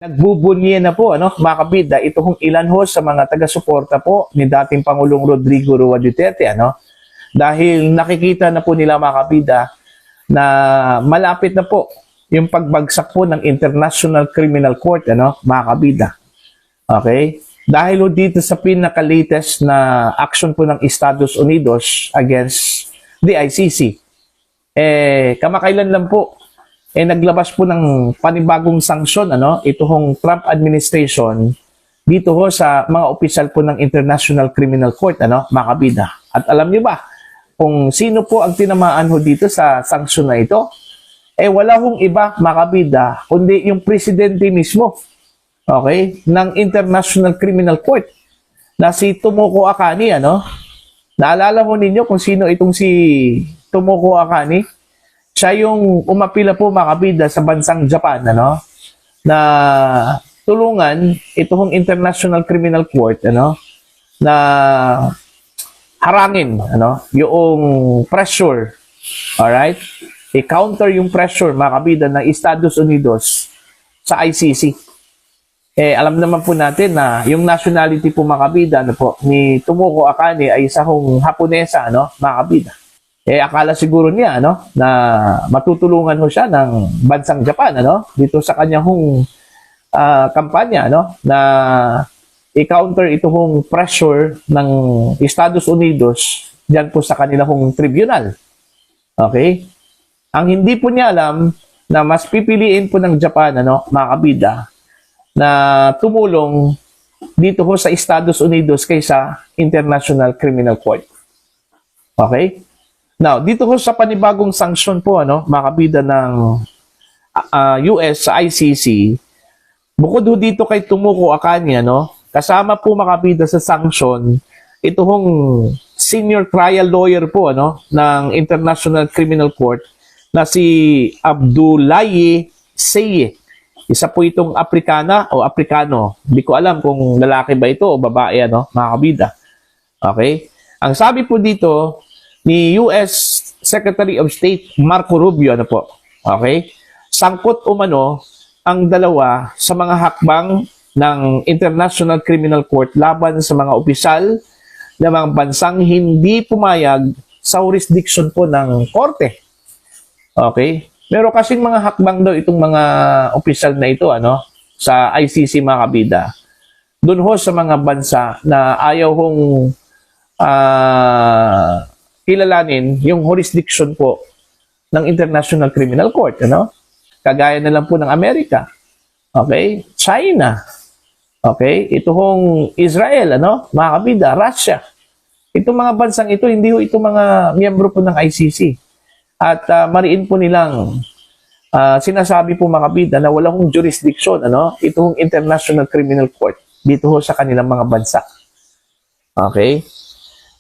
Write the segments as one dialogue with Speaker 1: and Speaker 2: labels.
Speaker 1: Nagbubunye na po, mga kabida, ito hong ilan ho sa mga taga-suporta po ni dating Pangulong Rodrigo Roa Duterte, dahil nakikita na po nila, mga kabida, na malapit na po yung pagbagsak po ng International Criminal Court, mga kabida. Okay? Dahil ho dito sa pinaka-latest na action po ng Estados Unidos against the ICC, kamakailan lang po, naglabas po ng panibagong sanksyon, ito hong Trump administration dito ho sa mga opisyal po ng International Criminal Court, mga kabida. At alam niyo ba kung sino po ang tinamaan ho dito sa sanksyon na ito? Wala hong iba, mga kabida, kundi yung presidente mismo, okay, ng International Criminal Court na si Tomoko Akane, Naalala ho ninyo kung sino itong si Tomoko Akane? Siya yung umapila po, mga kabida, sa bansang Japan, na tulungan itong International Criminal Court, na harangin, yung pressure, alright? I-counter yung pressure, mga kabida, ng Estados Unidos sa ICC. Alam naman po natin na yung nationality po, mga kabida, ni Tomoko Akane ay isa hong Haponesa, mga kabida. Akala siguro niya, na matutulungan ho siya ng bansang Japan, dito sa kanyang kampanya, na i-counter ito hong pressure ng Estados Unidos diyan po sa kanilang tribunal. Okay? Ang hindi po niya alam na mas pipiliin po ng Japan, mga kabida, na tumulong dito ho sa Estados Unidos kaysa International Criminal Court. Okay? Now, dito ho sa panibagong sanksyon po, mga kabida ng US sa ICC, bukod ho dito kay Tomoko Akane, kasama po, mga kabida, sa sanksyon, ito hong senior trial lawyer po, ng International Criminal Court na si Abdoulaye Seye. Isa po itong Afrikana o Afrikano. Hindi ko alam kung lalaki ba ito o babae, mga kabida. Okay? Ang sabi po dito ni US Secretary of State Marco Rubio, okay? Sangkot umano ang dalawa sa mga hakbang ng International Criminal Court laban sa mga opisyal ng mga bansang hindi pumayag sa jurisdiction po ng korte. Okay? Meron kasing mga hakbang daw itong mga opisyal na ito, sa ICC, mga kabida. Doon ho sa mga bansa na ayaw hong kilalanin yung jurisdiction po ng International Criminal Court, Kagaya na lang po ng Amerika. Okay? China. Okay? Ito hong Israel, mga kabida, Russia. Itong mga bansang ito, hindi ho ito mga miyembro po ng ICC. At mariin po nilang sinasabi po, mga kabida, na wala hong jurisdiction, ito hong International Criminal Court dito ho sa kanilang mga bansa. Okay?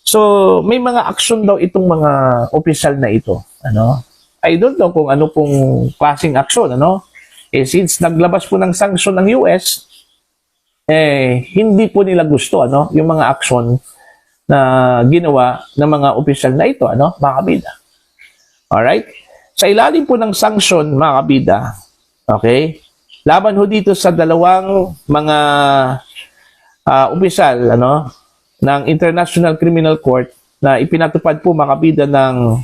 Speaker 1: So, may mga aksyon daw itong mga opisyal na ito. I don't know kung ano pong klaseng aksyon. Since naglabas po ng sanksyon ng US, hindi po nila gusto, yung mga aksyon na ginawa ng mga opisyal na ito, mga kabida. Alright? Sa ilalim po ng sanksyon, mga kabida, okay, laban ho dito sa dalawang mga opisyal, ng International Criminal Court na ipinatupad po, mga kabida, ng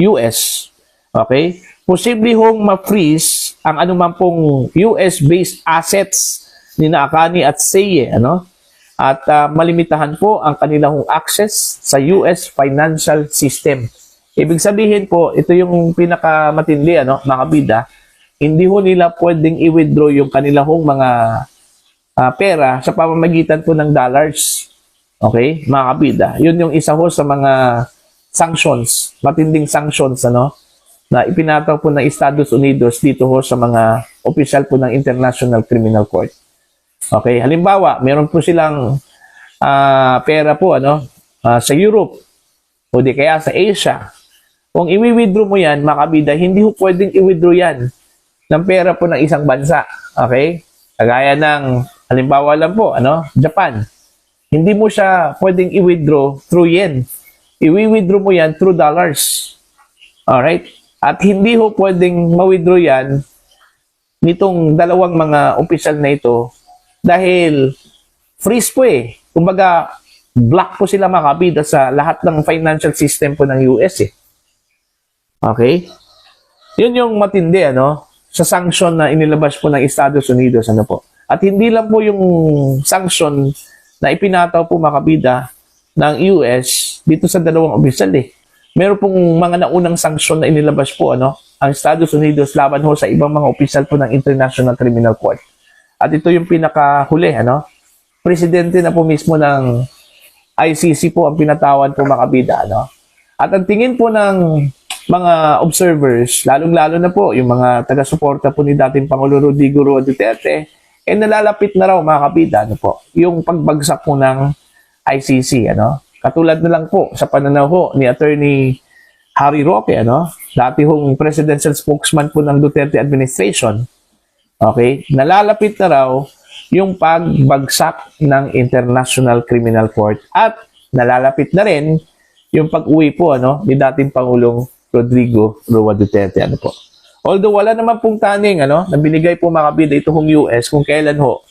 Speaker 1: US. Okay? Posible hong ma-freeze ang anuman pong US-based assets ni Akane at Seye, At malimitahan po ang kanilang access sa US financial system. Ibig sabihin po, ito yung pinakamatindi, mga kabida, hindi ho nila pwedeng i-withdraw yung kanilang mga pera sa pamamagitan po ng dollars. Okay, mga kabida. Yun yung isa ho sa mga sanctions, matinding sanctions, na ipinataw po ng Estados Unidos dito ho sa mga opisyal po ng International Criminal Court. Okay, halimbawa, meron po silang pera po, sa Europe, o di kaya sa Asia. Kung i-withdraw mo yan, mga kabida, hindi ho pwedeng i-withdraw yan ng pera po ng isang bansa. Okay? Kagaya ng, halimbawa lang po, Japan. Hindi mo siya pwedeng i-withdraw through yen. I-withdraw mo yan through dollars. Alright? At hindi ho pwedeng ma-withdraw yan nitong dalawang mga opisyal na ito dahil freeze po eh. Kumbaga, block po sila mga kabida sa lahat ng financial system po ng US eh. Okay? Yun yung matindi, ano? Sa sanction na inilabas po ng Estados Unidos, ano po. At hindi lang po yung sanction na ipinataw po mga kabida ng US dito sa dalawang opisyal eh. Meron pong mga naunang sanction na inilabas po, ano? Ang Estados Unidos laban ho sa ibang mga opisyal po ng International Criminal Court. At ito yung pinakahuli, ano? Presidente na po mismo ng ICC po ang pinatawan po mga kabida, ano? At ang tingin po ng mga observers, lalong-lalo na po yung mga taga-suporta po ni dating Pangulo Rodrigo Roa Duterte, nalalapit na raw mga kabida, ano po, yung pagbagsak po ng ICC, ano? Katulad na lang po sa pananaw ho ni Attorney Harry Roque, ano? Dati hong presidential spokesman po ng Duterte administration. Okay? Nalalapit na raw yung pagbagsak ng International Criminal Court at nalalapit na rin yung pag-uwi po, ano, ni dating Pangulong Rodrigo Roa Duterte, ano po. Although wala naman pong taning, ano, na binigay po mga kabida itong US kung kailan ho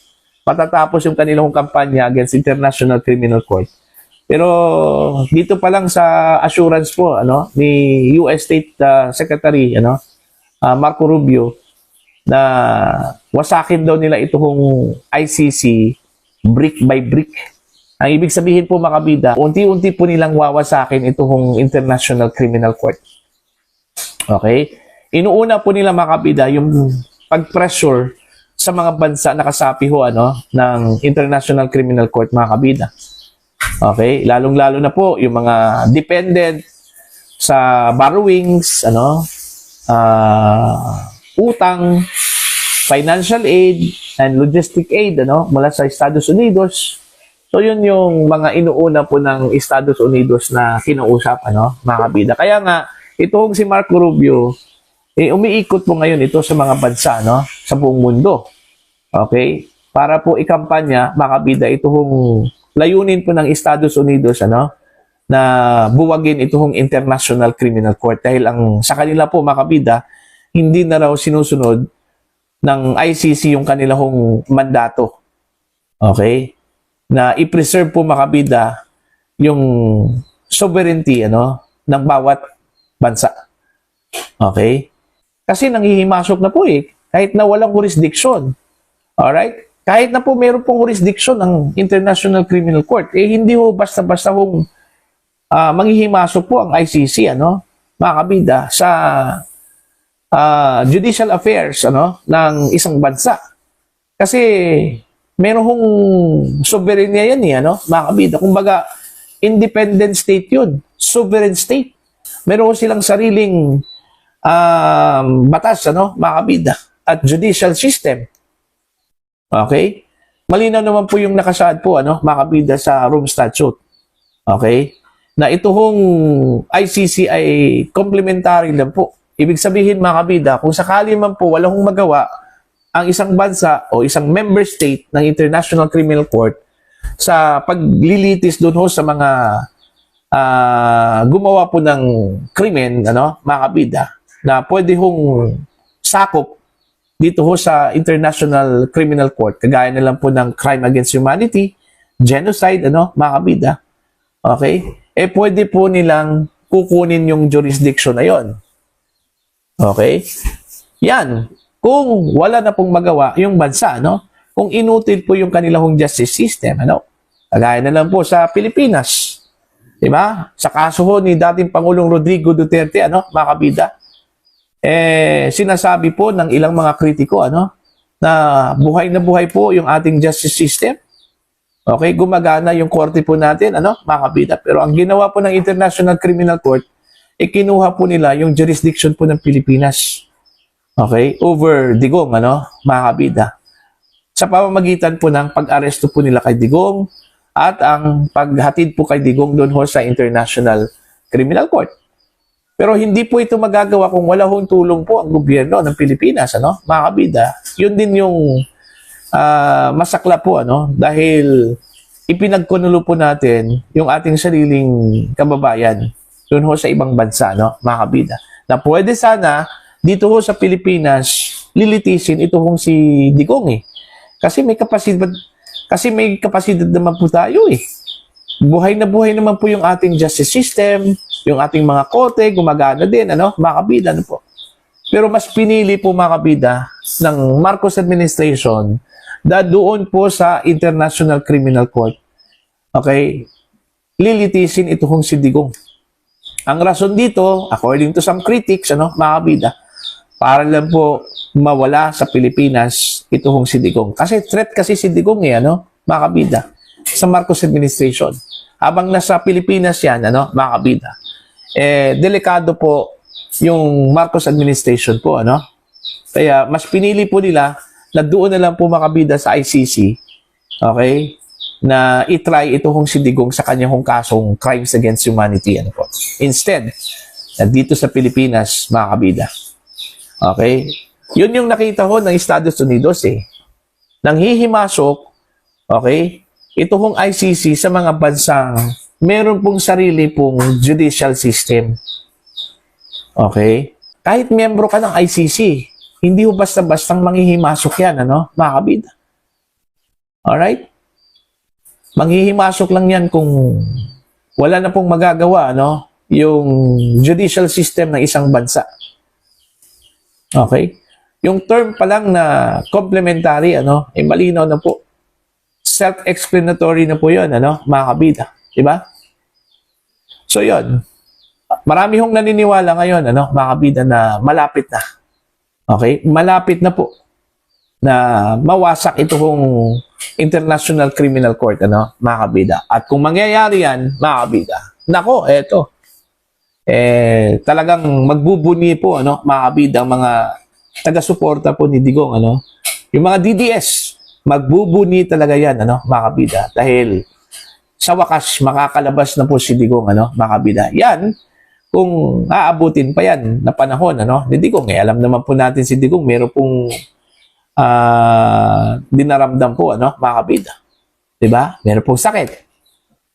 Speaker 1: patatapos yung kanilang kampanya against International Criminal Court. Pero dito pa lang sa assurance po, ano, ni US State Secretary, ano, Marco Rubio, na wasakin daw nila itong ICC brick by brick. Ang ibig sabihin po mga kabida, unti-unti po nilang wawasakin itong International Criminal Court. Okay? Inuuna po nila mga kabida yung pag-pressure sa mga bansa na kasapi ho, ano, ng International Criminal Court mga kabida. Okay? Lalong-lalo na po yung mga dependent sa borrowings, ano, utang, financial aid, and logistic aid, ano, mula sa Estados Unidos. So, yun yung mga inuuna po ng Estados Unidos na kinausap, ano, mga kabida. Kaya nga, itong si Marco Rubio, umiikot po ngayon ito sa mga bansa, no, sa buong mundo. Okay? Para po ikampanya, mga kabida, itong layunin po ng Estados Unidos, ano, na buwagin itong International Criminal Court. Dahil sa kanila po, mga kabida, hindi na raw sinusunod ng ICC yung kanilang mandato. Okay? Na i-preserve po mga kabida yung sovereignty, ano, ng bawat bansa. Okay? Kasi nanghihimasok na po eh. Kahit na walang jurisdiction. Alright? Kahit na po meron pong jurisdiction ng International Criminal Court, hindi po basta-basta hong manghihimasok po ang ICC, ano, mga kabida, sa judicial affairs, ano, ng isang bansa. Kasi meron hong soberanya yan, ano, mga kabida. Kumbaga, independent state yun. Sovereign state. Meron silang sariling batas, ano, mga kabida, at judicial system. Okay? Malinaw naman po yung nakasaad po, ano, mga kabida, sa Rome Statute. Okay? Na ito hong ICC ay complementary lang po. Ibig sabihin, mga kabida, kung sakali man po walang magawa ang isang bansa o isang member state ng International Criminal Court sa paglilitis doon ho sa mga gumawa po ng krimen, ano, mga kabida, na pwede hong sakop dito ho sa International Criminal Court, kagaya na lang po ng crime against humanity, genocide, ano, mga kabida. Okay? Pwede po nilang kukunin yung jurisdiction na yon. Okay? Yan. Kung wala na pong magawa yung bansa, no? Kung inutil po yung kanilang justice system, ano? Kagaya na lang po sa Pilipinas. Diba? Sa kaso ho ni dating Pangulong Rodrigo Duterte, ano, mga kabida, sinasabi po ng ilang mga kritiko, ano, na buhay po yung ating justice system. Okay? Gumagana yung korte po natin, ano, mga kabida. Pero ang ginawa po ng International Criminal Court, kinuha po nila yung jurisdiction po ng Pilipinas. Okay? Over Digong, ano, mga kabida. Sa pamamagitan po ng pag-aresto po nila kay Digong at ang paghatid po kay Digong doon ho sa International Criminal Court. Pero hindi po ito magagawa kung wala hong tulong po ang gobyerno ng Pilipinas, ano, mga kabida. Yun din yung masakla po, ano, dahil ipinagkunulo po natin yung ating sariling kababayan doon ho sa ibang bansa, no, mga kabida. Na pwede sana dito ho sa Pilipinas lilitisin ito kung si Digong eh. Kasi may kapasidad naman po tayo eh. Buhay na buhay naman po yung ating justice system, yung ating mga korte, gumagana din, mga kabida, po. Pero mas pinili po mga kabida ng Marcos administration na doon po sa International Criminal Court, okay, lilitisin ito kung si Digong. Ang rason dito, according to some critics, mga kabida, para lang po mawala sa Pilipinas ito kung si Digong. Kasi threat kasi si Digong mga kabida, sa Marcos administration. Habang nasa Pilipinas yan, mga kabida, delikado po yung Marcos administration po, Kaya mas pinili po nila na doon na lang po makabida sa ICC, okay, na itry ito kung si Digong sa kanyang kasong crimes against humanity, po. Instead, dito sa Pilipinas, mga kabida. Okay? Yun yung nakita ko ng Estados Unidos, Nang hihimasok, okay, ito kong ICC sa mga bansang meron pong sarili pong judicial system. Okay? Kahit miyembro ka ng ICC, hindi ho basta-bastang manghihimasok yan, mga kabida. Alright? Manghihimasok lang yan kung wala na pong magagawa, yung judicial system ng isang bansa. Okay? Yung term pa lang na complementary, malinaw na po. Self-explanatory na po yun, mga kabida. Diba? So, yun. Marami hong naniniwala ngayon, mga kabida, na malapit na. Okay? Malapit na po na mawasak ito kung International Criminal Court, mga kabida. At kung mangyayari yan, mga kabida, nako, eto. Talagang magbubunyi po, mga kabida, ang mga taga-suporta po ni Digong, yung mga DDS, magbubunyi talaga yan, mga kabida. Dahil sa wakas, makakalabas na po si Digong, mga kabida. Yan, kung aabutin pa yan na panahon, ni Digong. Alam naman po natin si Digong, meron pong dinaramdam po, mga kabida. Diba? Meron pong sakit.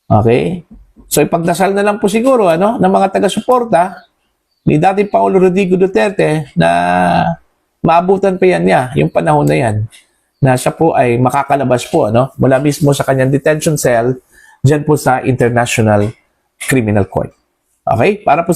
Speaker 1: Okay? So, ipagdasal na lang po siguro, ng mga taga-suporta ni dating Pangulo Rodrigo Duterte na maabutan pa yan niya, yung panahon na yan, na siya po ay makakalabas po, mula mismo sa kanyang detention cell, dyan po sa International Criminal Court. Okay? Para po